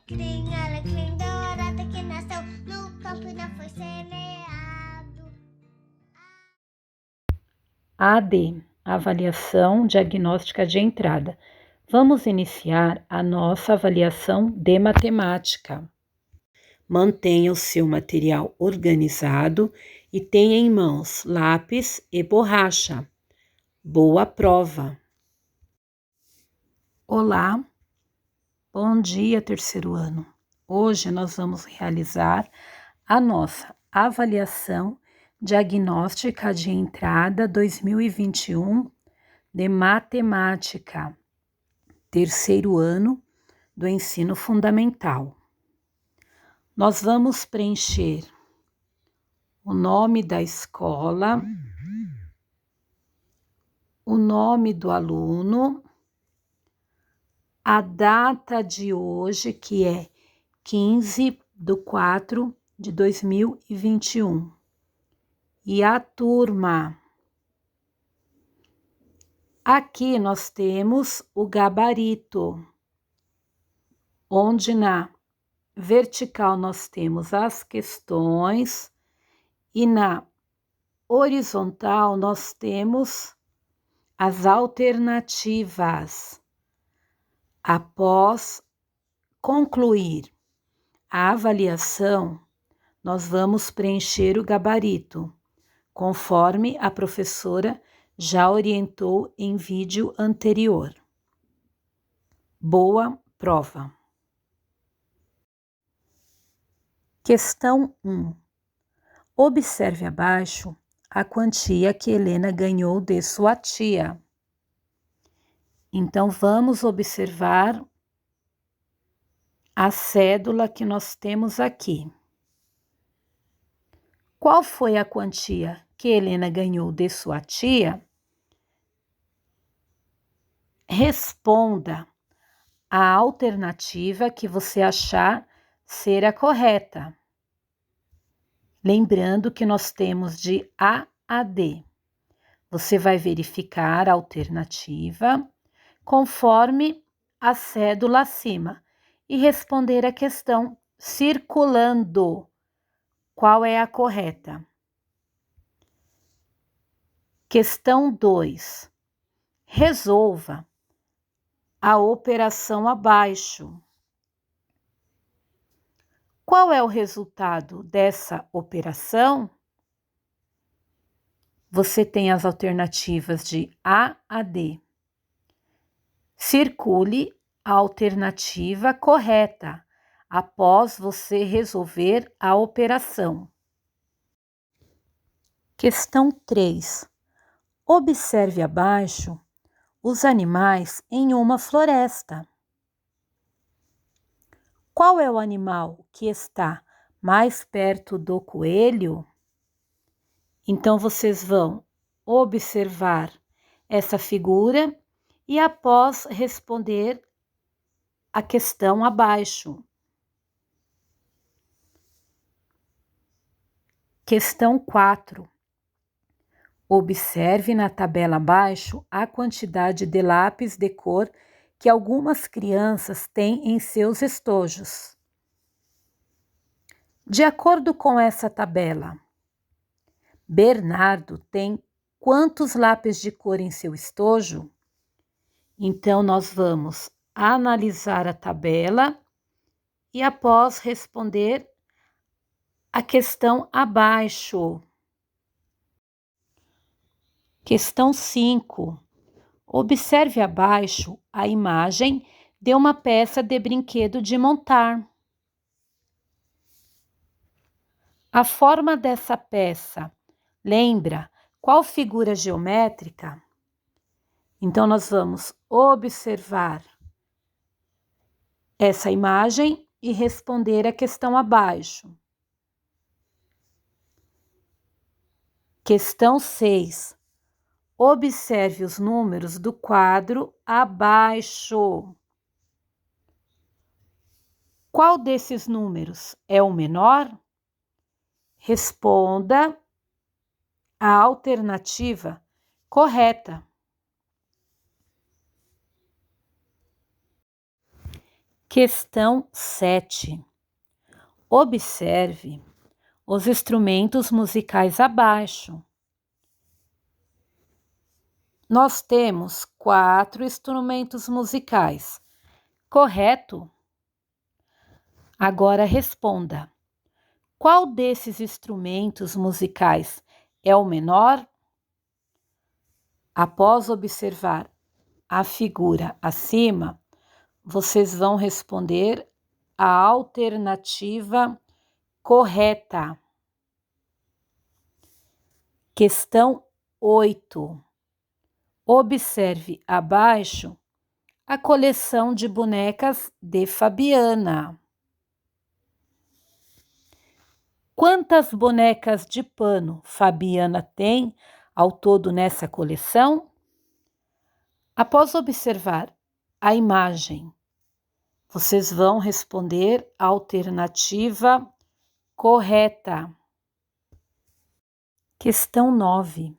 Que tem alecrim dourado que nasceu no campo e não foi semeado. AD, avaliação diagnóstica de entrada. Vamos iniciar a nossa avaliação de matemática. Mantenha o seu material organizado e tenha em mãos lápis e borracha. Boa prova! Olá, bom dia, terceiro ano. Hoje nós vamos realizar a nossa avaliação diagnóstica de entrada 2021 de matemática, terceiro ano do ensino fundamental. Nós vamos preencher o nome da escola, o nome do aluno, a data de hoje, que é 15/4/2021, e a turma. Aqui nós temos o gabarito, onde na vertical nós temos as questões e na horizontal nós temos as alternativas. Após concluir a avaliação, nós vamos preencher o gabarito, conforme a professora já orientou em vídeo anterior. Boa prova! Questão 1. Observe abaixo a quantia que Helena ganhou de sua tia. Então, vamos observar a cédula que nós temos aqui. Qual foi a quantia que Helena ganhou de sua tia? Responda a alternativa que você achar ser a correta. Lembrando que nós temos de A a D. Você vai verificar a alternativa conforme a cédula acima e responder a questão circulando qual é a correta. Questão 2. Resolva a operação abaixo. Qual é o resultado dessa operação? Você tem as alternativas de A a D. Circule a alternativa correta após você resolver a operação. Questão 3. Observe abaixo os animais em uma floresta. Qual é o animal que está mais perto do coelho? Então, vocês vão observar essa figura e após responder a questão abaixo. Questão 4. Observe na tabela abaixo a quantidade de lápis de cor que algumas crianças têm em seus estojos. De acordo com essa tabela, Bernardo tem quantos lápis de cor em seu estojo? Então, nós vamos analisar a tabela e após responder a questão abaixo. Questão 5. Observe abaixo a imagem de uma peça de brinquedo de montar. A forma dessa peça lembra qual figura geométrica? Então, nós vamos observar essa imagem e responder a questão abaixo. Questão 6. Observe os números do quadro abaixo. Qual desses números é o menor? Responda a alternativa correta. Questão 7. Observe os instrumentos musicais abaixo. Nós temos 4 instrumentos musicais, correto? Agora responda: qual desses instrumentos musicais é o menor? Após observar a figura acima, vocês vão responder a alternativa correta. Questão 8. Observe abaixo a coleção de bonecas de Fabiana. Quantas bonecas de pano Fabiana tem ao todo nessa coleção? Após observar a imagem, vocês vão responder a alternativa correta. Questão 9.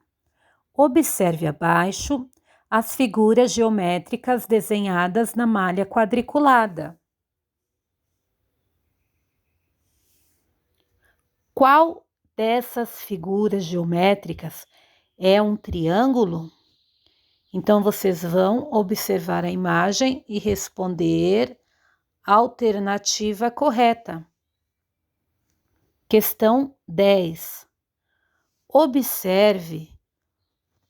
Observe abaixo as figuras geométricas desenhadas na malha quadriculada. Qual dessas figuras geométricas é um triângulo? Então, vocês vão observar a imagem e responder a alternativa correta. Questão 10. Observe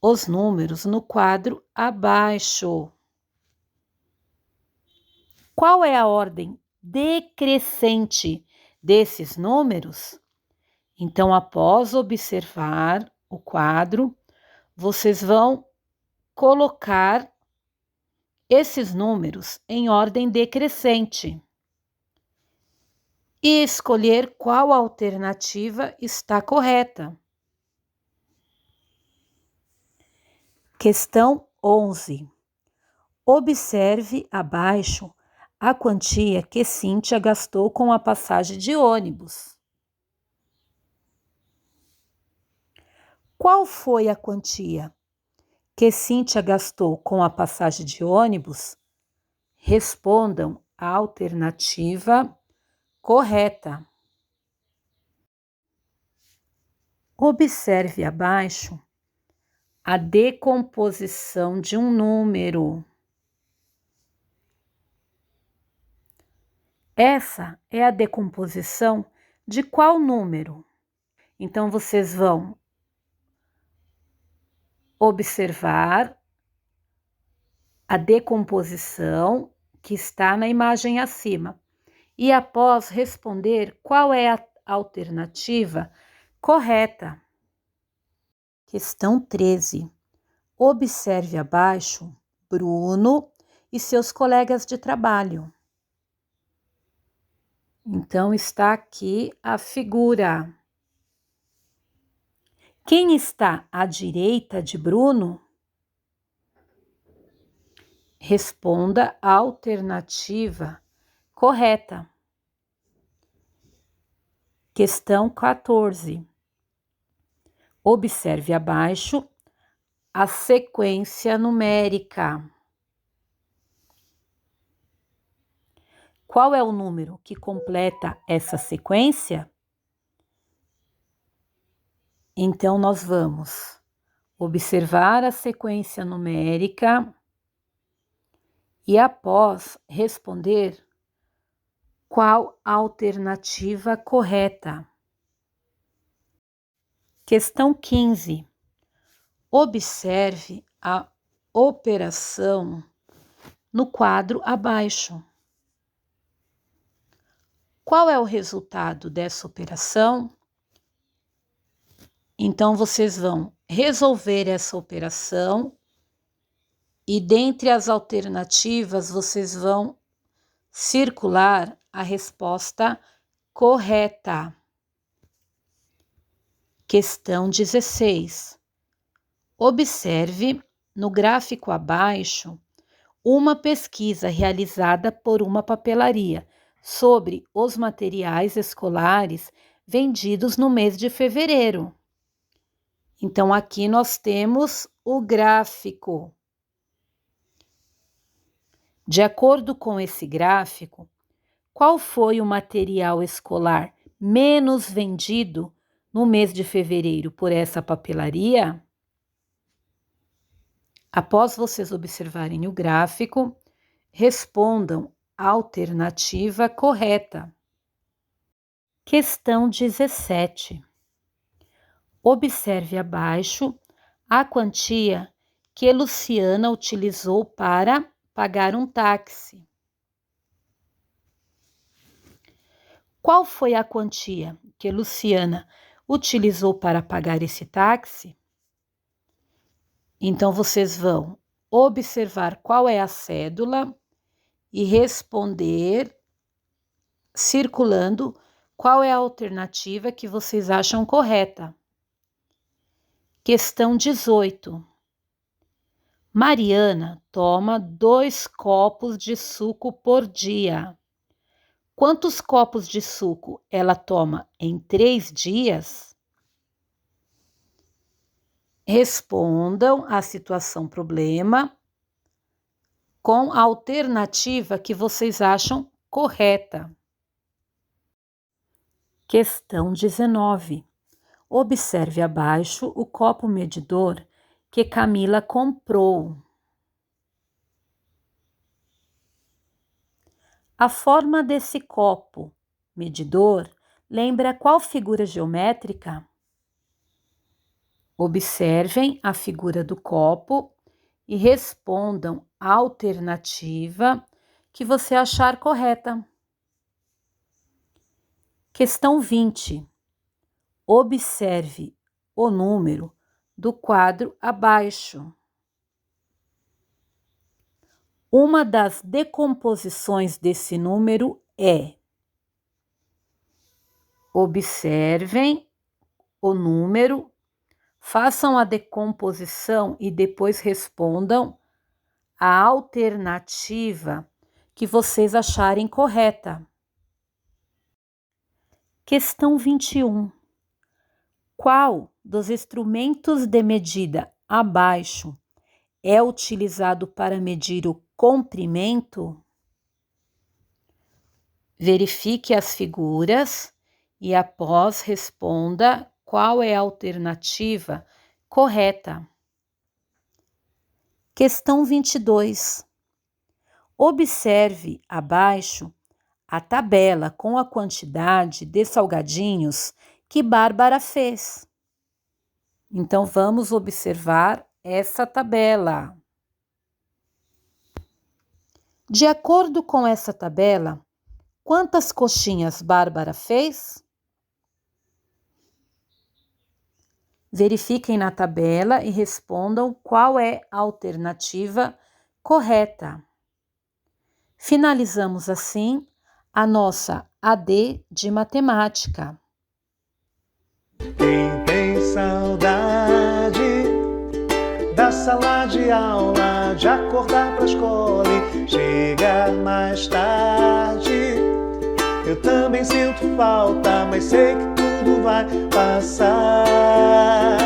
os números no quadro abaixo. Qual é a ordem decrescente desses números? Então, após observar o quadro, vocês vão colocar esses números em ordem decrescente e escolher qual alternativa está correta. Questão 11. Observe abaixo a quantia que Cíntia gastou com a passagem de ônibus. Qual foi a quantia que Cíntia gastou com a passagem de ônibus? Respondam a alternativa correta. Observe abaixo a decomposição de um número. Essa é a decomposição de qual número? Então, vocês vão observar a decomposição que está na imagem acima e após responder qual é a alternativa correta. Questão 13. Observe abaixo Bruno e seus colegas de trabalho. Então, está aqui a figura. Quem está à direita de Bruno? Responda a alternativa correta. Questão 14. Observe abaixo a sequência numérica. Qual é o número que completa essa sequência? Então, nós vamos observar a sequência numérica e, após responder, qual a alternativa correta. Questão 15. Observe a operação no quadro abaixo. Qual é o resultado dessa operação? Então, vocês vão resolver essa operação e, dentre as alternativas, vocês vão circular a resposta correta. Questão 16. Observe no gráfico abaixo uma pesquisa realizada por uma papelaria sobre os materiais escolares vendidos no mês de fevereiro. Então, aqui nós temos o gráfico. De acordo com esse gráfico, qual foi o material escolar menos vendido no mês de fevereiro por essa papelaria? Após vocês observarem o gráfico, respondam a alternativa correta. Questão 17. Observe abaixo a quantia que Luciana utilizou para pagar um táxi. Qual foi a quantia que Luciana utilizou para pagar esse táxi? Então, vocês vão observar qual é a cédula e responder circulando qual é a alternativa que vocês acham correta. Questão 18. Mariana toma 2 copos de suco por dia. Quantos copos de suco ela toma em 3 dias? Respondam a situação problema com a alternativa que vocês acham correta. Questão 19. Observe abaixo o copo medidor que Camila comprou. A forma desse copo medidor lembra qual figura geométrica? Observem a figura do copo e respondam a alternativa que você achar correta. Questão 20. Observe o número do quadro abaixo. Uma das decomposições desse número é: observem o número, façam a decomposição e depois respondam a alternativa que vocês acharem correta. Questão 21. Qual dos instrumentos de medida abaixo é utilizado para medir o comprimento? Verifique as figuras e após responda qual é a alternativa correta. Questão 22. Observe abaixo a tabela com a quantidade de salgadinhos que Bárbara fez. Então, vamos observar essa tabela. De acordo com essa tabela, quantas coxinhas Bárbara fez? Verifiquem na tabela e respondam qual é a alternativa correta. Finalizamos assim a nossa AD de matemática. Quem tem saudade da sala de aula, de acordar pra escola e chegar mais tarde, eu também sinto falta, mas sei que tudo vai passar.